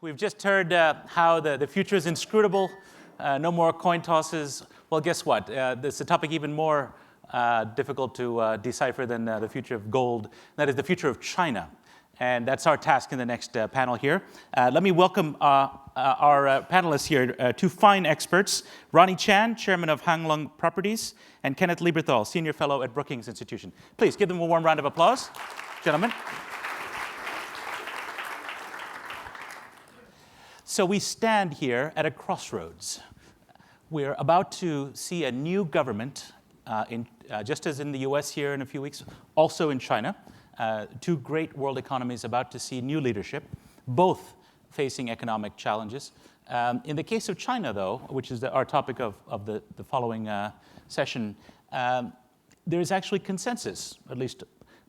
We've just heard how the future is inscrutable, no more coin tosses. Well, guess what? This is a topic even more difficult to decipher than the future of gold. That is the future of China. And that's our task in the next panel here. Let me welcome our panelists here, two fine experts, Ronnie Chan, chairman of Hang Lung Properties, and Kenneth Lieberthal, senior fellow at Brookings Institution. Please give them a warm round of applause, gentlemen. So we stand here at a crossroads. We're about to see a new government, just as in the US here in a few weeks, also in China. Two great world economies about to see new leadership, both facing economic challenges. In the case of China, though, which is our topic of the following session, there is actually consensus, at least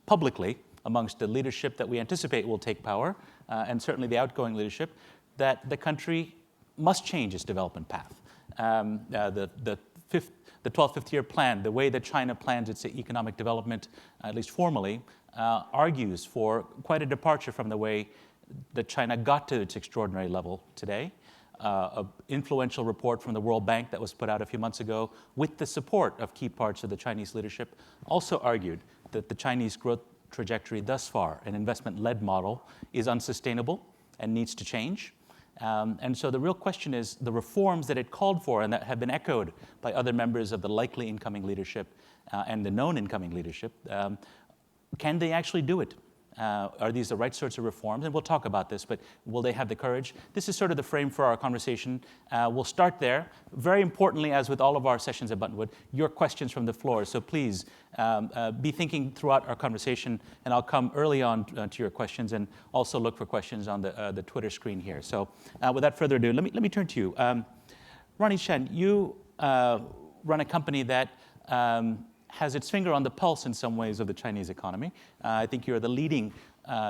publicly, amongst the leadership that we anticipate will take power, and certainly the outgoing leadership, that the country must change its development path. The 12th Fifth-Year Plan, the way that China plans its economic development, at least formally, argues for quite a departure from the way that China got to its extraordinary level today. An influential report from the World Bank that was put out a few months ago, with the support of key parts of the Chinese leadership, also argued that the Chinese growth trajectory thus far, an investment-led model, is unsustainable and needs to change. And so the real question is the reforms that it called for and that have been echoed by other members of the likely incoming leadership and the known incoming leadership, can they actually do it? Are these the right sorts of reforms? And we'll talk about this, but will they have the courage? This is sort of the frame for our conversation. We'll start there. Very importantly, as with all of our sessions at Buttonwood, your questions from the floor. So please be thinking throughout our conversation, and I'll come early on to your questions and also look for questions on the Twitter screen here. So without further ado, let me turn to you. Ronnie Chan, you run a company that has its finger on the pulse in some ways of the Chinese economy. I think you're the leading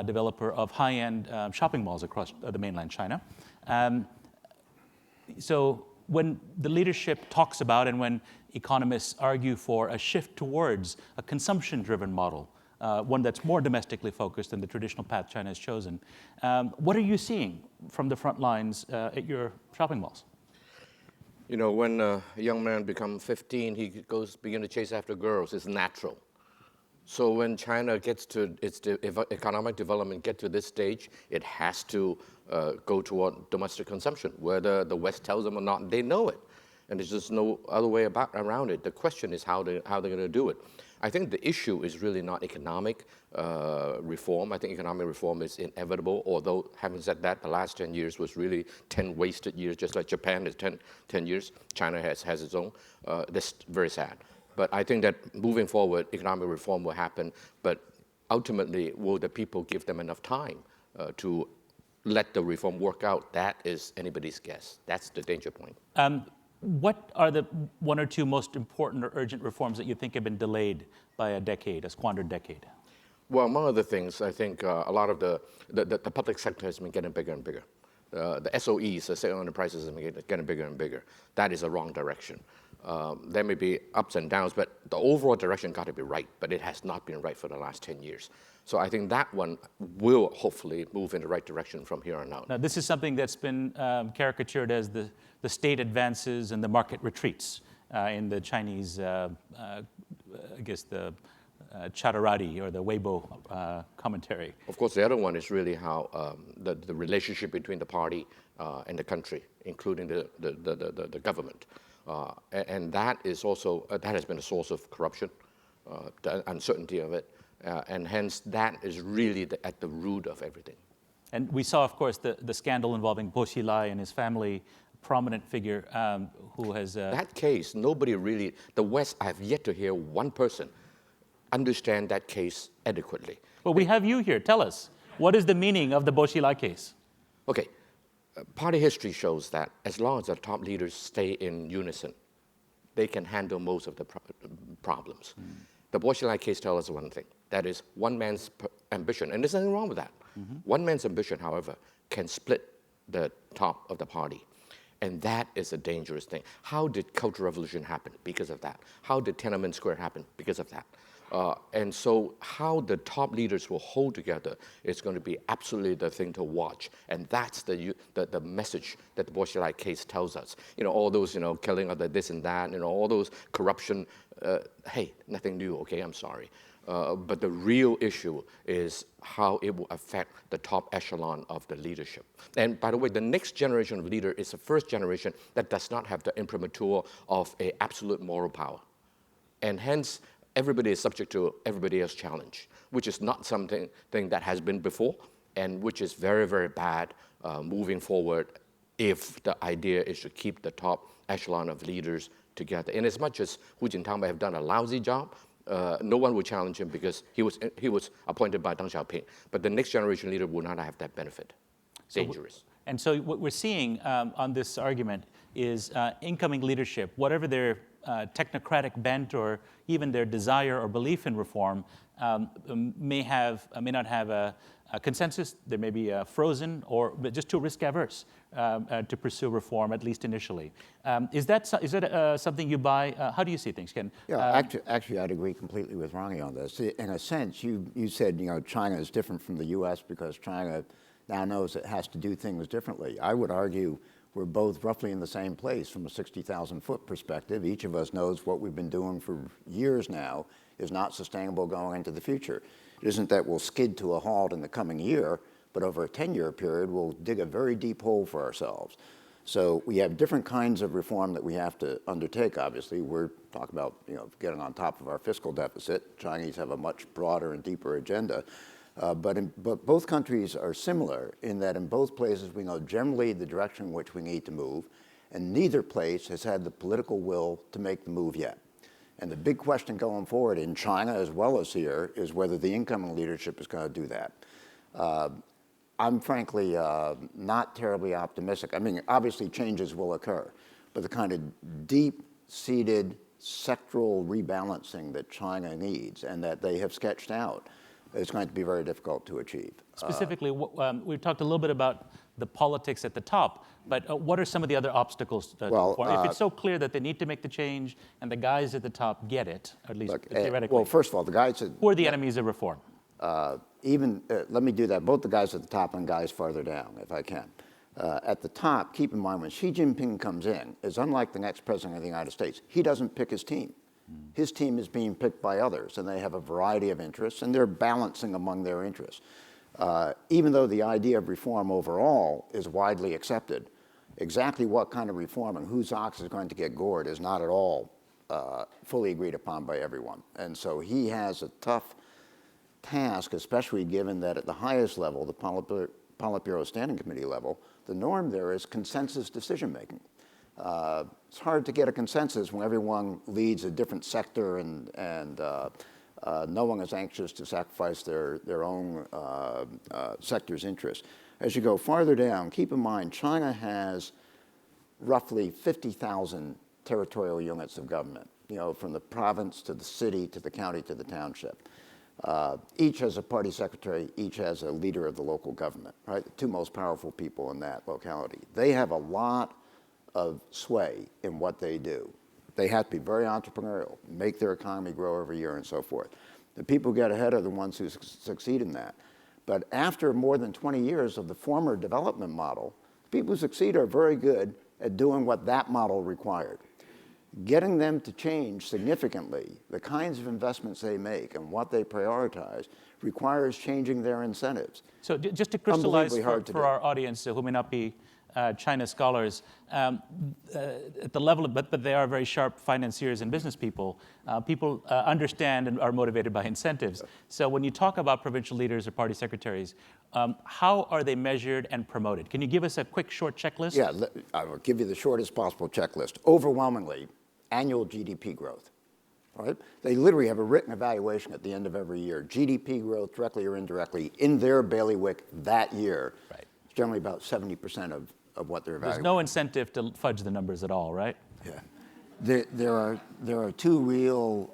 developer of high-end shopping malls across the mainland China. So when the leadership talks about and when economists argue for a shift towards a consumption-driven model, one that's more domestically focused than the traditional path China has chosen, what are you seeing from the front lines at your shopping malls? You know, when a young man becomes 15, he begin to chase after girls. It's natural. So when China gets to its economic development, get to this stage, it has to go toward domestic consumption. Whether the West tells them or not, they know it. And there's just no other way around it. The question is how they're going to do it. I think the issue is really not economic reform. I think economic reform is inevitable, although having said that, the last 10 years was really 10 wasted years, just like Japan is 10 years. China has its own. That's very sad. But I think that moving forward, economic reform will happen, but ultimately, will the people give them enough time to let the reform work out? That is anybody's guess. That's the danger point. What are the one or two most important or urgent reforms that you think have been delayed by a squandered decade? Well, among other things, I think a lot of the public sector has been getting bigger and bigger. The SOEs, the state-owned enterprises, have been getting bigger and bigger. That is a wrong direction. There may be ups and downs, but the overall direction got to be right, but it has not been right for the last 10 years. So I think that one will hopefully move in the right direction from here on out. Now, this is something that's been caricatured as the state advances and the market retreats in the Chinese, I guess, the Chatterati or the Weibo commentary. Of course, the other one is really how the relationship between the party and the country, including the government. And that is also, that has been a source of corruption, the uncertainty of it. And hence, that is really at the root of everything. And we saw, of course, the scandal involving Bo Xilai and his family, prominent figure who has... That case, nobody really, the West, I have yet to hear one person understand that case adequately. Well, we have you here. Tell us, what is the meaning of the Bo Xilai case? Okay, party history shows that as long as the top leaders stay in unison, they can handle most of the problems. The Bo Xilai case tells us one thing, that is one man's ambition, and there's nothing wrong with that. One man's ambition, however, can split the top of the party. And that is a dangerous thing. How did Cultural Revolution happen? Because of that. How did Tiananmen Square happen? Because of that. And so how the top leaders will hold together is going to be absolutely the thing to watch. And that's the message that the Bolshevik case tells us. All those, killing of the this and that, all those corruption, hey, nothing new, okay, I'm sorry. But the real issue is how it will affect the top echelon of the leadership. And by the way, the next generation of leader is the first generation that does not have the imprimatur of an absolute moral power. And hence, everybody is subject to everybody else's challenge, which is not something that has been before, and which is very, very bad moving forward if the idea is to keep the top echelon of leaders together. And as much as Hu Jintao may have done a lousy job, no one will challenge him because he was appointed by Deng Xiaoping. But the next generation leader will not have that benefit. Dangerous. And so what we're seeing on this argument is incoming leadership, whatever their technocratic bent or even their desire or belief in reform, may not have a consensus. They may be frozen or just too risk averse to pursue reform, at least initially. Is that something you buy? How do you see things, Ken? Yeah, actually, I'd agree completely with Ronnie on this. In a sense, you said China is different from the U.S. because China now knows it has to do things differently. I would argue we're both roughly in the same place from a 60,000-foot perspective. Each of us knows what we've been doing for years now is not sustainable going into the future. It isn't that we'll skid to a halt in the coming year, but over a 10-year period, we'll dig a very deep hole for ourselves. So we have different kinds of reform that we have to undertake, obviously. We're talking about getting on top of our fiscal deficit. Chinese have a much broader and deeper agenda. But both countries are similar in that in both places we know generally the direction in which we need to move, and neither place has had the political will to make the move yet. And the big question going forward in China as well as here is whether the incoming leadership is going to do that. I'm frankly not terribly optimistic. I mean, obviously changes will occur, but the kind of deep-seated sectoral rebalancing that China needs and that they have sketched out is going to be very difficult to achieve. Specifically, we talked a little bit about the politics at the top, but what are some of the other obstacles to reform? If it's so clear that they need to make the change and the guys at the top get it, at least theoretically. Well, first of all, the guys who are the enemies of reform? Let me do that, both the guys at the top and guys farther down, if I can. At the top, keep in mind when Xi Jinping comes in, is unlike the next president of the United States, he doesn't pick his team. His team is being picked by others, and they have a variety of interests, and they're balancing among their interests. Even though the idea of reform overall is widely accepted, exactly what kind of reform and whose ox is going to get gored is not at all fully agreed upon by everyone. And so he has a tough task, especially given that at the highest level, the Politburo Standing Committee level, the norm there is consensus decision-making. It's hard to get a consensus when everyone leads a different sector and no one is anxious to sacrifice their own sector's interests. As you go farther down, keep in mind China has roughly 50,000 territorial units of government, from the province to the city to the county to the township. Each has a party secretary, each has a leader of the local government, right? The two most powerful people in that locality. They have a lot of sway in what they do. They have to be very entrepreneurial, make their economy grow every year and so forth. The people who get ahead are the ones who succeed in that. But after more than 20 years of the former development model, people who succeed are very good at doing what that model required. Getting them to change significantly the kinds of investments they make and what they prioritize requires changing their incentives. So just to crystallize for our audience who may not be China scholars, at the level of, but they are very sharp financiers and business people. People understand and are motivated by incentives. So when you talk about provincial leaders or party secretaries, how are they measured and promoted? Can you give us a quick, short checklist? Yeah, I will give you the shortest possible checklist. Overwhelmingly, annual GDP growth. Right? They literally have a written evaluation at the end of every year. GDP growth, directly or indirectly, in their bailiwick that year. Right. It's generally about 70% of what they're evaluating. There's no incentive to fudge the numbers at all, right? Yeah. There are two real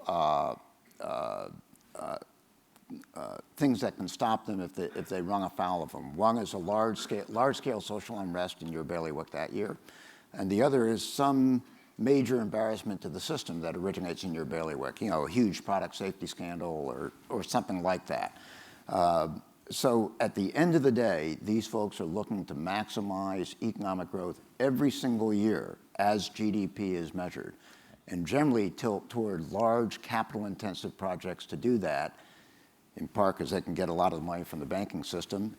things that can stop them if they run afoul of them. One is a large scale social unrest in your bailiwick that year, and the other is some major embarrassment to the system that originates in your bailiwick, a huge product safety scandal or something like that. So at the end of the day, these folks are looking to maximize economic growth every single year as GDP is measured, and generally tilt toward large capital-intensive projects to do that, in part because they can get a lot of the money from the banking system,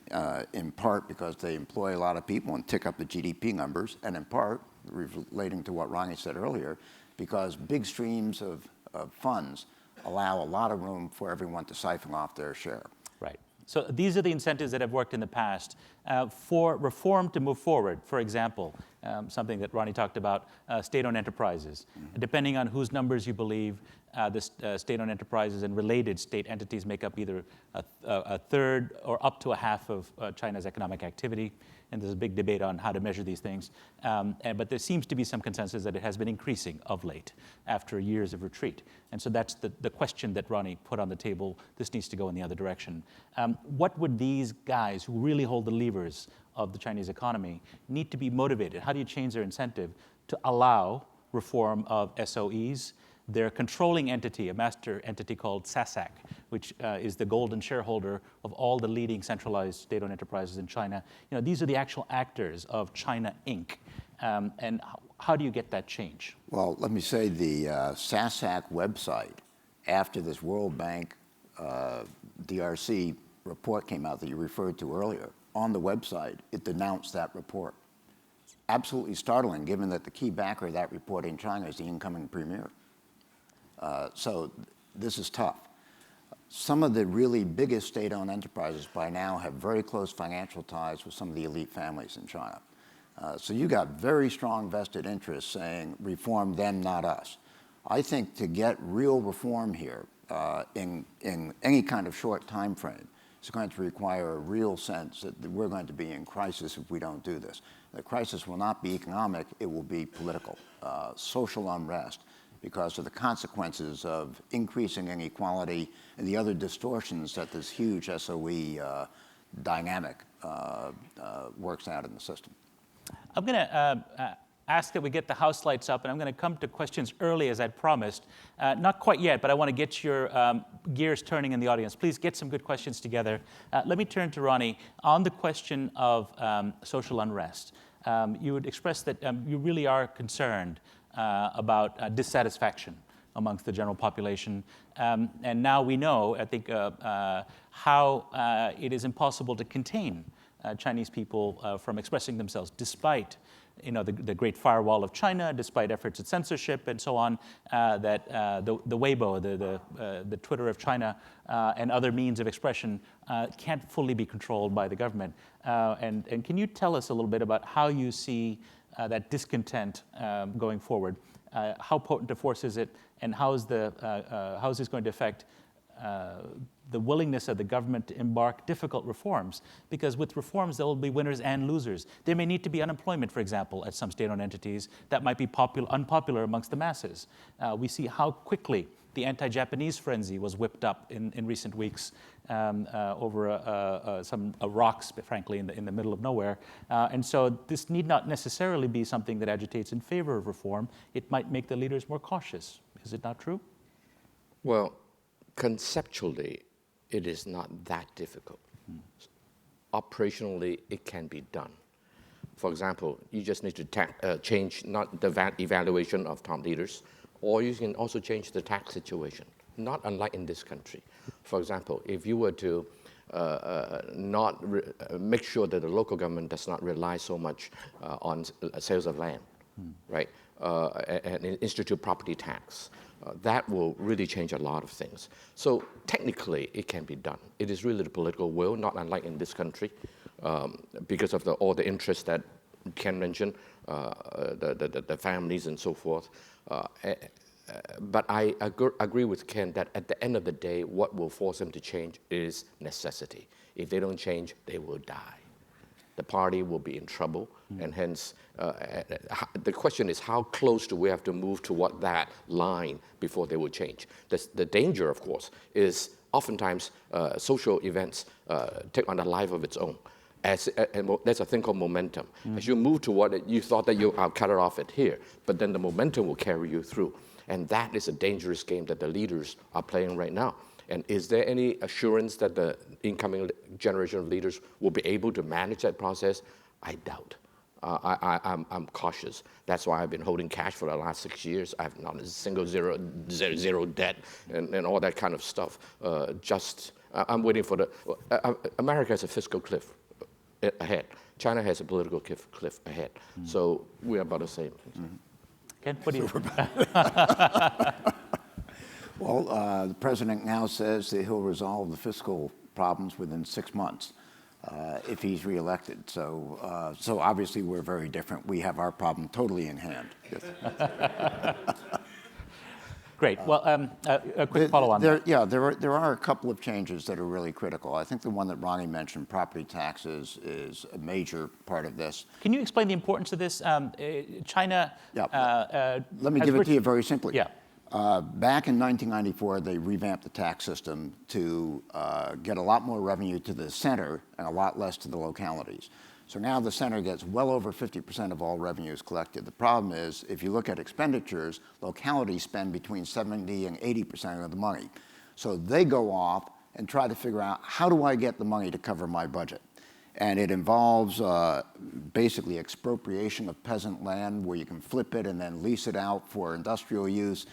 in part because they employ a lot of people and tick up the GDP numbers, and in part, relating to what Ronnie said earlier, because big streams of funds allow a lot of room for everyone to siphon off their share. Right. So these are the incentives that have worked in the past. For reform to move forward, for example, something that Ronnie talked about, state-owned enterprises. Mm-hmm. Depending on whose numbers you believe, the state-owned enterprises and related state entities make up either a third or up to a half of China's economic activity. And there's a big debate on how to measure these things. But there seems to be some consensus that it has been increasing of late after years of retreat. And so that's the question that Ronnie put on the table. This needs to go in the other direction. What would these guys who really hold the levers of the Chinese economy need to be motivated? How do you change their incentive to allow reform of SOEs? Their controlling entity, a master entity called SASAC, which is the golden shareholder of all the leading centralized state-owned enterprises in China. These are the actual actors of China Inc. And how do you get that change? Well, let me say the SASAC website, after this World Bank DRC report came out that you referred to earlier, on the website, it denounced that report. Absolutely startling, given that the key backer of that report in China is the incoming premier. So this is tough. Some of the really biggest state-owned enterprises by now have very close financial ties with some of the elite families in China. So you got very strong vested interests saying, reform them, not us. I think to get real reform here in any kind of short time frame is going to require a real sense that we're going to be in crisis if we don't do this. The crisis will not be economic, it will be political, social unrest, because of the consequences of increasing inequality and the other distortions that this huge SOE dynamic works out in the system. I'm going to ask that we get the house lights up, and I'm going to come to questions early as I'd promised. Not quite yet, but I want to get your gears turning in the audience. Please get some good questions together. Let me turn to Ronnie. On the question of social unrest, you would express that you really are concerned about dissatisfaction amongst the general population. And now we know, I think, how it is impossible to contain Chinese people from expressing themselves, despite the Great Firewall of China, despite efforts at censorship and so on, that the Weibo, the Twitter of China, and other means of expression can't fully be controlled by the government. And can you tell us a little bit about how you see that discontent going forward? How potent a force is it, and how is this going to affect the willingness of the government to embark difficult reforms? Because with reforms, there will be winners and losers. There may need to be unemployment, for example, at some state-owned entities that might be unpopular amongst the masses. We see how quickly the anti-Japanese frenzy was whipped up in recent weeks over some rocks, frankly, in the middle of nowhere. And so this need not necessarily be something that agitates in favor of reform. It might make the leaders more cautious. Is it not true? Well, conceptually, it is not that difficult. Operationally, it can be done. For example, you just need to change not the evaluation of top leaders, or you can also change the tax situation, not unlike in this country. For example, if you were to make sure that the local government does not rely so much on sales of land, right, and institute property tax, that will really change a lot of things. So technically, it can be done. It is really the political will, not unlike in this country, because of all the interests that Ken mentioned, the families and so forth. But I agree with Ken that at the end of the day, what will force them to change is necessity. If they don't change, they will die. The party will be in trouble, and hence the question is, how close do we have to move toward that line before they will change? The danger, of course, is oftentimes social events take on a life of its own. And there's a thing called momentum. As you move toward it, you thought that I'll cut it off at here, but then the momentum will carry you through. And that is a dangerous game that the leaders are playing right now. And is there any assurance that the incoming generation of leaders will be able to manage that process? I doubt. I'm cautious. That's why I've been holding cash for the last 6 years. I have not a single zero debt and all that kind of stuff. I'm waiting for America has a fiscal cliff ahead. China has a political cliff ahead. So we're about the same. Ken, what do you? Well, the president now says that he'll resolve the fiscal problems within 6 months if he's reelected. So obviously we're very different. We have our problem totally in hand. Yes. Great. Well, a quick follow-on. There are a couple of changes that are really critical. I think the one that Ronnie mentioned, property taxes, is a major part of this. Can you explain the importance of this? China. Let me give it to you very simply. Yeah. Back in 1994, they revamped the tax system to get a lot more revenue to the center and a lot less to the localities. So now the center gets well over 50% of all revenues collected. The problem is, if you look at expenditures, localities spend between 70 and 80% of the money. So they go off and try to figure out, how do I get the money to cover my budget? And it involves basically expropriation of peasant land where you can flip it and then lease it out for industrial use.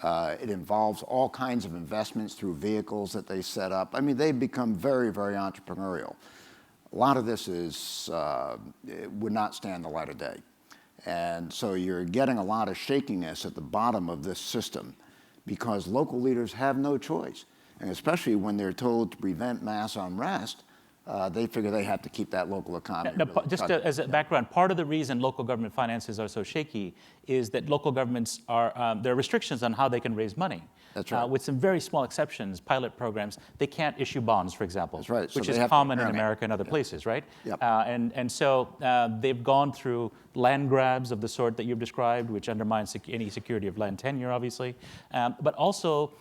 It involves all kinds of investments through vehicles that they set up. I mean, they've become very, very entrepreneurial. A lot of this would not stand the light of day. And so you're getting a lot of shakiness at the bottom of this system because local leaders have no choice. And especially when they're told to prevent mass unrest, they figure they have to keep that local economy. Now, really just as a background, part of the reason local government finances are so shaky is that local governments there are restrictions on how they can raise money. That's right. With some very small exceptions, pilot programs, they can't issue bonds, for example. That's right. So which is common in America and other places, right? Yep. And so they've gone through land grabs of the sort that you've described, which undermines any security of land tenure, obviously, but also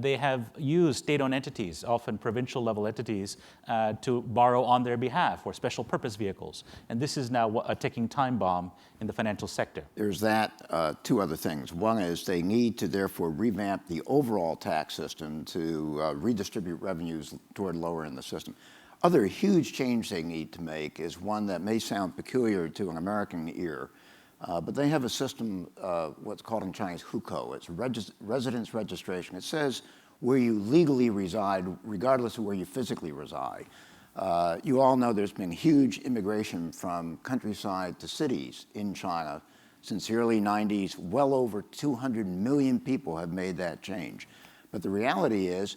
they have used state-owned entities, often provincial-level entities, to borrow on their behalf or special purpose vehicles. And this is now a ticking time bomb in the financial sector. There's that, two other things. One is they need to therefore revamp the overall tax system to redistribute revenues toward lower in the system. Other huge change they need to make is one that may sound peculiar to an American ear, but they have a system, what's called in Chinese hukou. It's residence registration. It says where you legally reside, regardless of where you physically reside. You all know there's been huge immigration from countryside to cities in China since the early 90s. Well over 200 million people have made that change. But the reality is,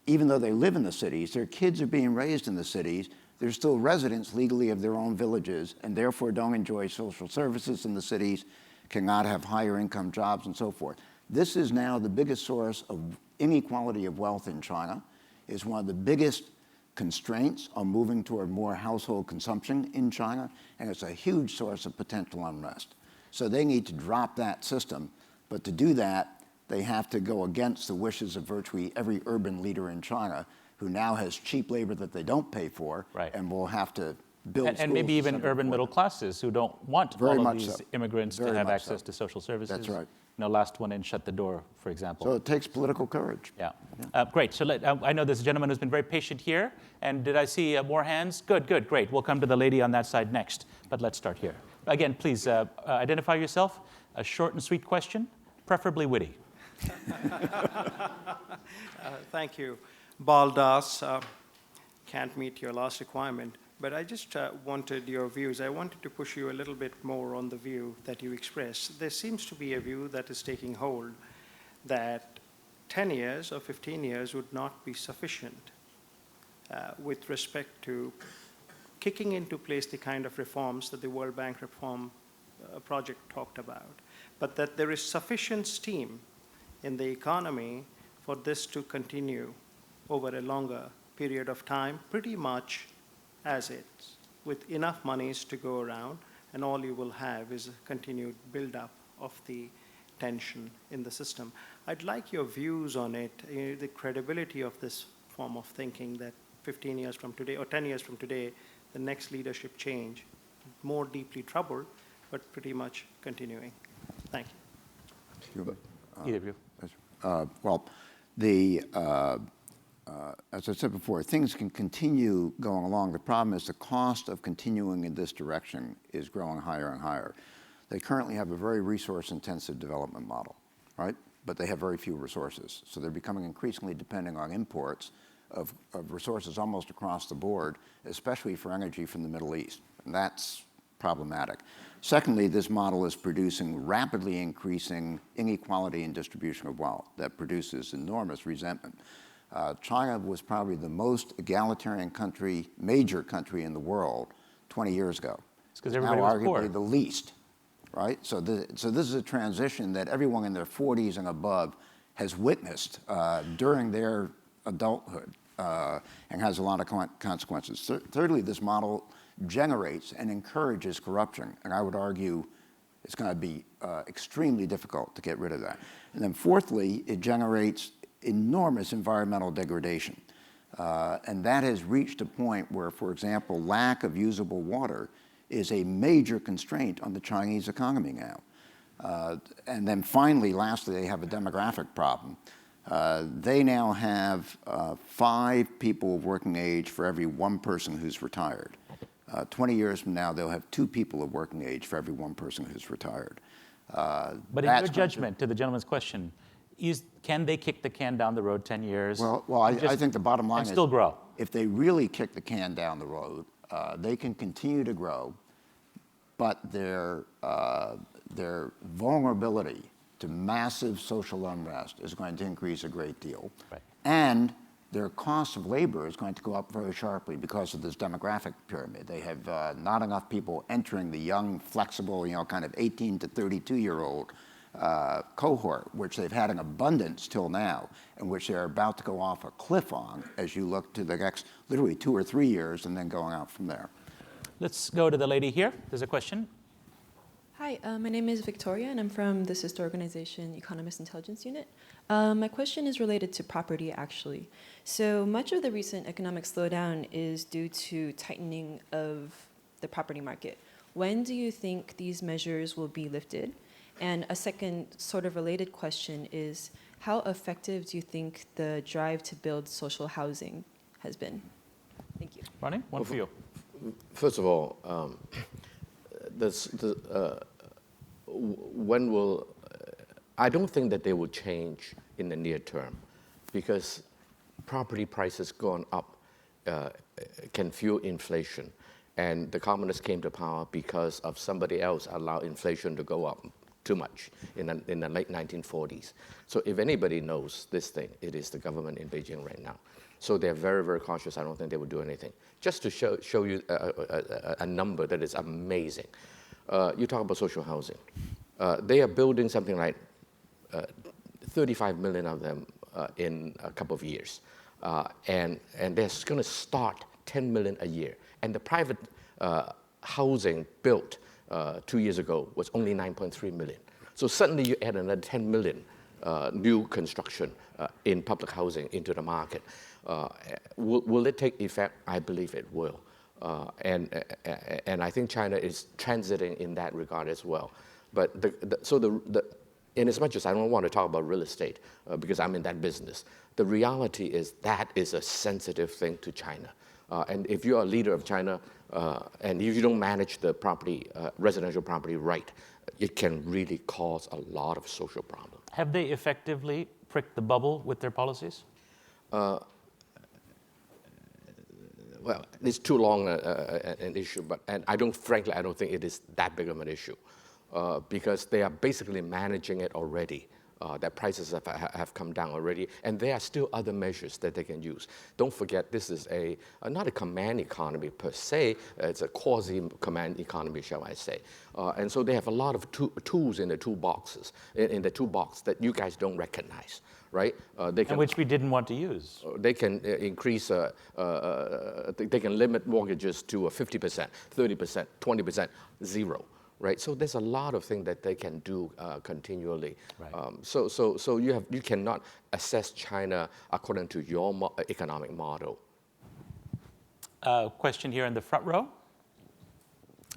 even though they live in the cities, their kids are being raised in the cities. They're still residents legally of their own villages and therefore don't enjoy social services in the cities, cannot have higher income jobs and so forth. This is now the biggest source of inequality of wealth in China. It's one of the biggest constraints on moving toward more household consumption in China, and it's a huge source of potential unrest. So they need to drop that system, but to do that, they have to go against the wishes of virtually every urban leader in China who now has cheap labor that they don't pay for, right, and will have to build and maybe even urban middle classes who don't want all of these immigrants to have access to social services. That's right. You know, last one in, shut the door, for example. So it takes political courage. Yeah. Great. So I know there's a gentleman who's been very patient here. And did I see more hands? Good, great. We'll come to the lady on that side next. But let's start here. Again, please identify yourself. A short and sweet question, preferably witty. Thank you. Baldas, can't meet your last requirement. But I just wanted your views. I wanted to push you a little bit more on the view that you expressed. There seems to be a view that is taking hold that 10 years or 15 years would not be sufficient with respect to kicking into place the kind of reforms that the World Bank reform project talked about, but that there is sufficient steam in the economy for this to continue over a longer period of time, pretty much as it's, with enough monies to go around, and all you will have is a continued buildup of the tension in the system. I'd like your views on it, the credibility of this form of thinking that 15 years from today or 10 years from today, the next leadership change, more deeply troubled, but pretty much continuing? Thank you. Either of you. Well, as I said before, things can continue going along. The problem is the cost of continuing in this direction is growing higher and higher. They currently have a very resource-intensive development model, right? But they have very few resources. So they're becoming increasingly dependent on imports of resources almost across the board, especially for energy from the Middle East. And that's problematic. Secondly, this model is producing rapidly increasing inequality in distribution of wealth that produces enormous resentment. China was probably the most egalitarian country, major country in the world 20 years ago. It's because everybody was poor. Now arguably the least, right? So this is a transition that everyone in their 40s and above has witnessed during their adulthood and has a lot of consequences. Thirdly, this model generates and encourages corruption, and I would argue it's going to be extremely difficult to get rid of that. And then fourthly, it generates enormous environmental degradation. And that has reached a point where, for example, lack of usable water is a major constraint on the Chinese economy now. And then finally, lastly, they have a demographic problem. They now have 5 people of working age for every 1 person who's retired. 20 years from now, they'll have 2 people of working age for every 1 person who's retired. But in your judgment, to the gentleman's question, can they kick the can down the road 10 years? Well, I think the bottom line is still grow. If they really kick the can down the road, they can continue to grow, but their vulnerability to massive social unrest is going to increase a great deal. Right. And their cost of labor is going to go up very sharply because of this demographic pyramid. They have not enough people entering the young, flexible, kind of 18 to 32-year-old cohort, which they've had in abundance till now, and which they're about to go off a cliff on as you look to the next literally 2 or 3 years and then going out from there. Let's go to the lady here. There's a question. Hi, my name is Victoria, and I'm from the sister organization Economist Intelligence Unit. My question is related to property, actually. So much of the recent economic slowdown is due to tightening of the property market. When do you think these measures will be lifted? And a second sort of related question is, how effective do you think the drive to build social housing has been? Thank you. Ronnie, one for you. First of all, I don't think that they will change in the near term, because property prices going up can fuel inflation. And the communists came to power because of somebody else allowed inflation to go up too much in the late 1940s. So if anybody knows this thing, it is the government in Beijing right now. So they're very, very cautious. I don't think they will do anything. Just to show you a number that is amazing. You talk about social housing. They are building something like 35 million of them in a couple of years. And they're going to start 10 million a year. And the private housing built 2 years ago was only 9.3 million. So suddenly you add another 10 million new construction in public housing into the market. Will it take effect? I believe it will. And I think China is transiting in that regard as well. But in as much as I don't want to talk about real estate because I'm in that business, the reality is that is a sensitive thing to China. And if you're a leader of China and if you don't manage the property, residential property right, it can really cause a lot of social problems. Have they effectively pricked the bubble with their policies? Well, it's too long an issue, and frankly, I don't think it is that big of an issue because they are basically managing it already. That prices have come down already, and there are still other measures that they can use. Don't forget, this is not a command economy per se, it's a quasi-command economy, shall I say. And so they have a lot of tools in the toolbox that you guys don't recognize, right? And which we didn't want to use. They can increase, they can limit mortgages to 50%, 30%, 20%, zero. Right, so there's a lot of things that they can do continually. Right. So you cannot assess China according to your economic model. Question here in the front row.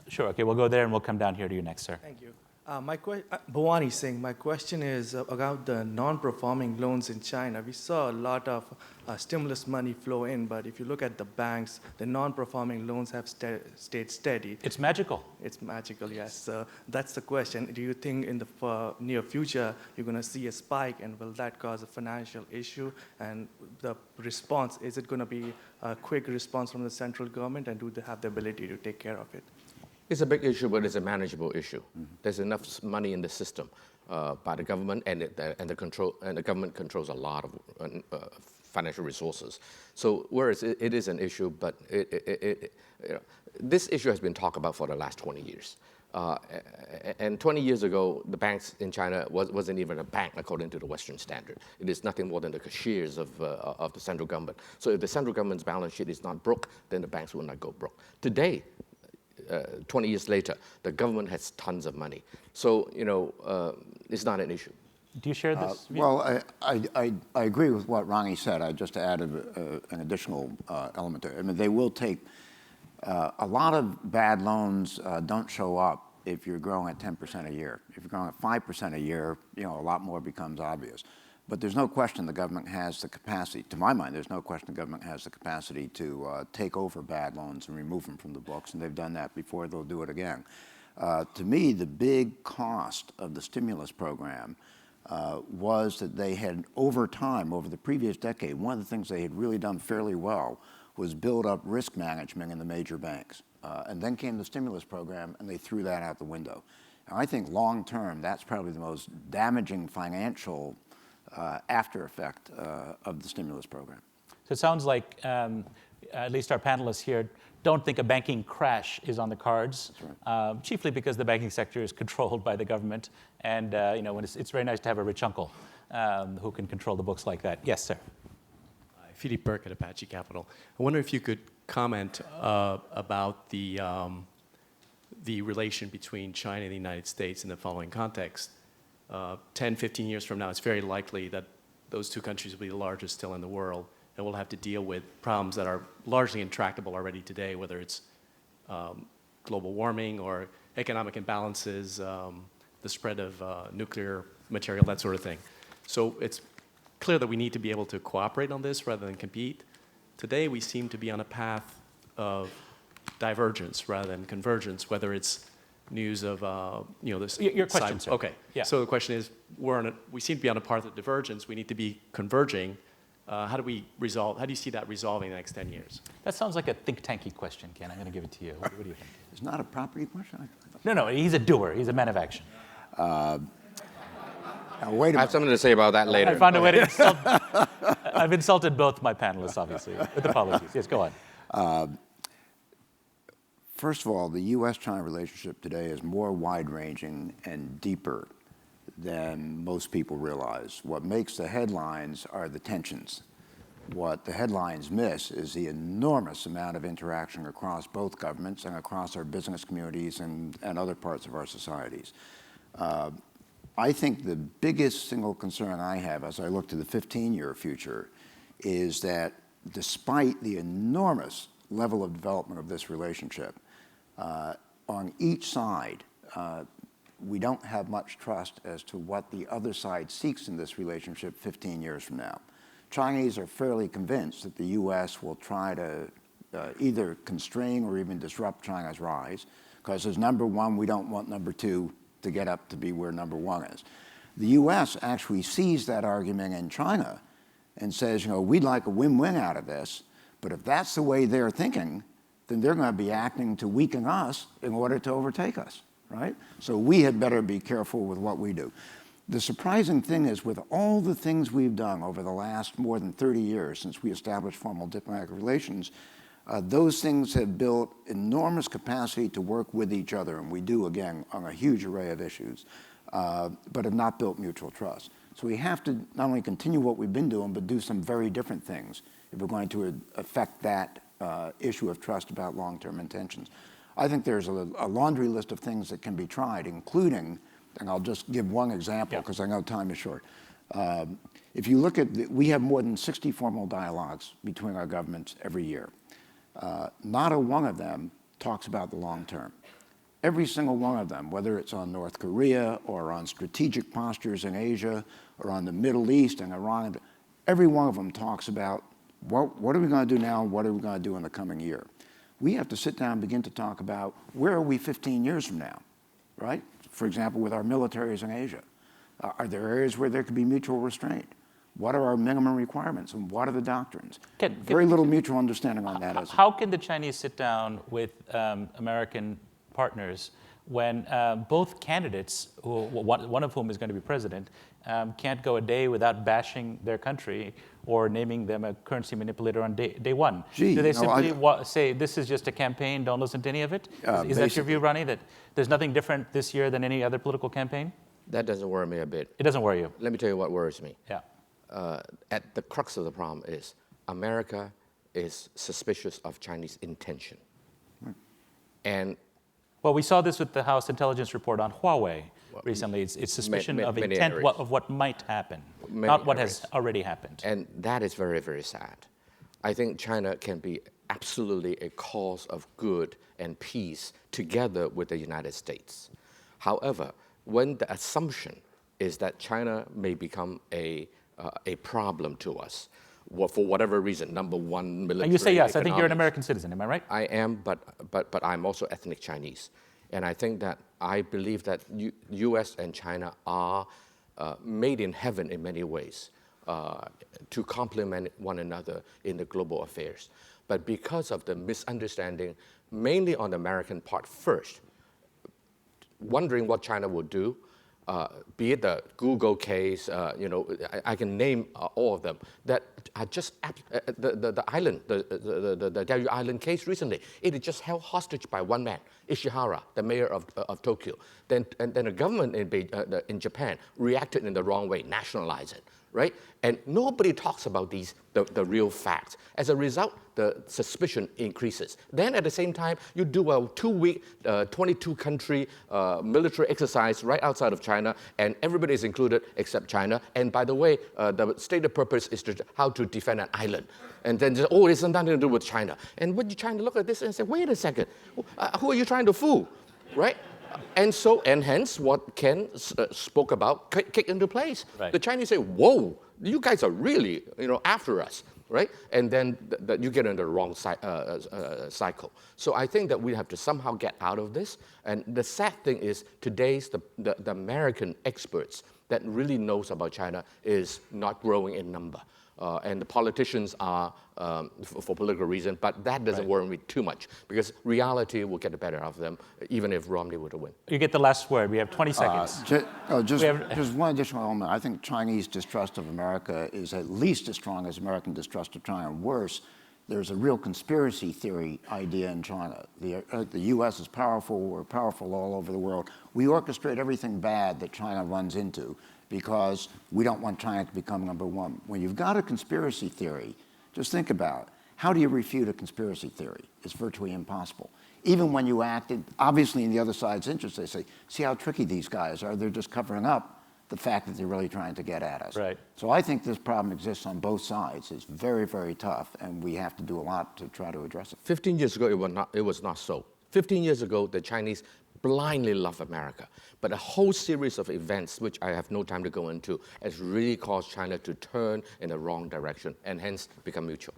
Sure, okay, we'll go there and we'll come down here to you next, sir. Thank you. Bhavani Singh, my question is about the non-performing loans in China. We saw a lot of stimulus money flow in, but if you look at the banks, the non-performing loans have stayed steady. It's magical. It's magical, yes. That's the question. Do you think in the near future you're going to see a spike, and will that cause a financial issue? And the response, is it going to be a quick response from the central government, and do they have the ability to take care of it? It's a big issue, but it's a manageable issue. There's enough money in the system by the government, and the government controls a lot of financial resources. So whereas it is an issue, but this issue has been talked about for the last 20 years. And 20 years ago, the banks in China wasn't even a bank according to the Western standard. It is nothing more than the cashiers of the central government. So if the central government's balance sheet is not broke, then the banks will not go broke. Today, 20 years later, the government has tons of money. So, it's not an issue. Do you share this view? Well, I agree with what Ronnie said. I just added an additional element there. I mean, they will take, a lot of bad loans don't show up if you're growing at 10% a year. If you're growing at 5% a year, a lot more becomes obvious. But there's no question the government has the capacity, to my mind, there's no question the government has the capacity to take over bad loans and remove them from the books, and they've done that before, they'll do it again. To me, the big cost of the stimulus program was that they had, over time, over the previous decade, one of the things they had really done fairly well was build up risk management in the major banks. And then came the stimulus program, and they threw that out the window. And I think long term, that's probably the most damaging financial after effect of the stimulus program. So it sounds like, at least our panelists here, don't think a banking crash is on the cards, right. Chiefly because the banking sector is controlled by the government, and when it's very nice to have a rich uncle who can control the books like that. Yes, sir. Philip Burke at Apache Capital. I wonder if you could comment about the relation between China and the United States in the following context. 10, 15 years from now, it's very likely that those two countries will be the largest still in the world, and we'll have to deal with problems that are largely intractable already today, whether it's global warming or economic imbalances, the spread of nuclear material, that sort of thing. So it's clear that we need to be able to cooperate on this rather than compete. Today, we seem to be on a path of divergence rather than convergence, whether it's news of, this. Your question, sir. Okay. Yeah. So the question is, we seem to be on a path of divergence. We need to be converging. How do you see that resolving in the next 10 years? That sounds like a think tanky question, Ken. I'm going to give it to you. What do you think? It's not a property question? No, he's a doer. He's a man of action. Now, wait a I minute. have something to say about that later. I found a way to insult. I've insulted both my panelists, obviously, with apologies. Yes, go on. First of all, the U.S.-China relationship today is more wide-ranging and deeper than most people realize. What makes the headlines are the tensions. What the headlines miss is the enormous amount of interaction across both governments and across our business communities and other parts of our societies. I think the biggest single concern I have as I look to the 15-year future is that despite the enormous level of development of this relationship, on each side, we don't have much trust as to what the other side seeks in this relationship 15 years from now. Chinese are fairly convinced that the U.S. will try to either constrain or even disrupt China's rise, because as number one, we don't want number two to get up to be where number one is. The U.S. actually sees that argument in China and says, we'd like a win-win out of this, but if that's the way they're thinking, then they're going to be acting to weaken us in order to overtake us, right? So we had better be careful with what we do. The surprising thing is, with all the things we've done over the last more than 30 years since we established formal diplomatic relations, those things have built enormous capacity to work with each other, and we do, again, on a huge array of issues, but have not built mutual trust. So we have to not only continue what we've been doing, but do some very different things if we're going to affect that issue of trust about long-term intentions. I think there's a laundry list of things that can be tried, including, and I'll just give one example because I know time is short. If you look at, we have more than 60 formal dialogues between our governments every year. Not a one of them talks about the long term. Every single one of them, whether it's on North Korea or on strategic postures in Asia or on the Middle East and Iran, every one of them talks about what are we going to do now and what are we going to do in the coming year. We have to sit down and begin to talk about where are we 15 years from now, right? For example, with our militaries in Asia. Are there areas where there could be mutual restraint? What are our minimum requirements and what are the doctrines? Very little mutual understanding on that. How can the Chinese sit down with American partners when both candidates, one of whom is going to be president, can't go a day without bashing their country or naming them a currency manipulator on day one? Do they simply say this is just a campaign, don't listen to any of it? Is that your view, Ronnie, that there's nothing different this year than any other political campaign? That doesn't worry me a bit. It doesn't worry you? Let me tell you what worries me. Yeah. At the crux of the problem is America is suspicious of Chinese intention. And well, we saw this with the House Intelligence Report on Huawei recently. It's suspicion of intent of what might happen, not what has already happened. And that is very, very sad. I think China can be absolutely a cause of good and peace together with the United States. However, when the assumption is that China may become a problem to us, for whatever reason, number one, military. And you say yes. Economics. I think you're an American citizen. Am I right? I am, but I'm also ethnic Chinese, and I think that I believe that U.S. and China are made in heaven in many ways to complement one another in the global affairs. But because of the misunderstanding, mainly on the American part first, wondering what China will do. Be it the Google case, I can name all of them that are just the island, the Diaoyu Island case recently. It is just held hostage by one man, Ishihara, the mayor of Tokyo. Then the government in Japan reacted in the wrong way, nationalized it, right? And nobody talks about the real facts. As a result, the suspicion increases. Then at the same time, you do a 2-week, 22-country military exercise right outside of China, and everybody is included except China. And by the way, the stated purpose is how to defend an island. And then, it has nothing to do with China. And when you're trying to look at this and say, wait a second, who are you trying to fool, right? And hence what Ken spoke about kick into place. Right. The Chinese say, whoa, you guys are really, after us, right? And then you get into the wrong cycle. So I think that we have to somehow get out of this. And the sad thing is today's the American experts that really knows about China is not growing in number. And the politicians are for political reasons, but that doesn't worry me too much because reality will get the better of them, even if Romney were to win. You get the last word. We have 20 seconds. Just one additional element. I think Chinese distrust of America is at least as strong as American distrust of China. Worse, there's a real conspiracy theory idea in China. The U.S. is powerful. We're powerful all over the world. We orchestrate everything bad that China runs into because we don't want China to become number one. When you've got a conspiracy theory, just think about how do you refute a conspiracy theory? It's virtually impossible. Even when you act, obviously in the other side's interest, they say, see how tricky these guys are. They're just covering up the fact that they're really trying to get at us. Right. So I think this problem exists on both sides. It's very, very tough, and we have to do a lot to try to address it. 15 years ago, it was not so. 15 years ago, the Chinese blindly love America. But a whole series of events, which I have no time to go into, has really caused China to turn in the wrong direction and hence become mutual.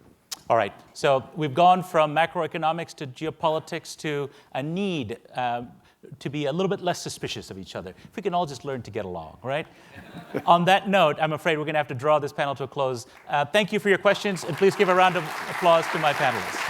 All right, so we've gone from macroeconomics to geopolitics to a need to be a little bit less suspicious of each other. If we can all just learn to get along, right? On that note, I'm afraid we're going to have to draw this panel to a close. Thank you for your questions, and please give a round of applause to my panelists.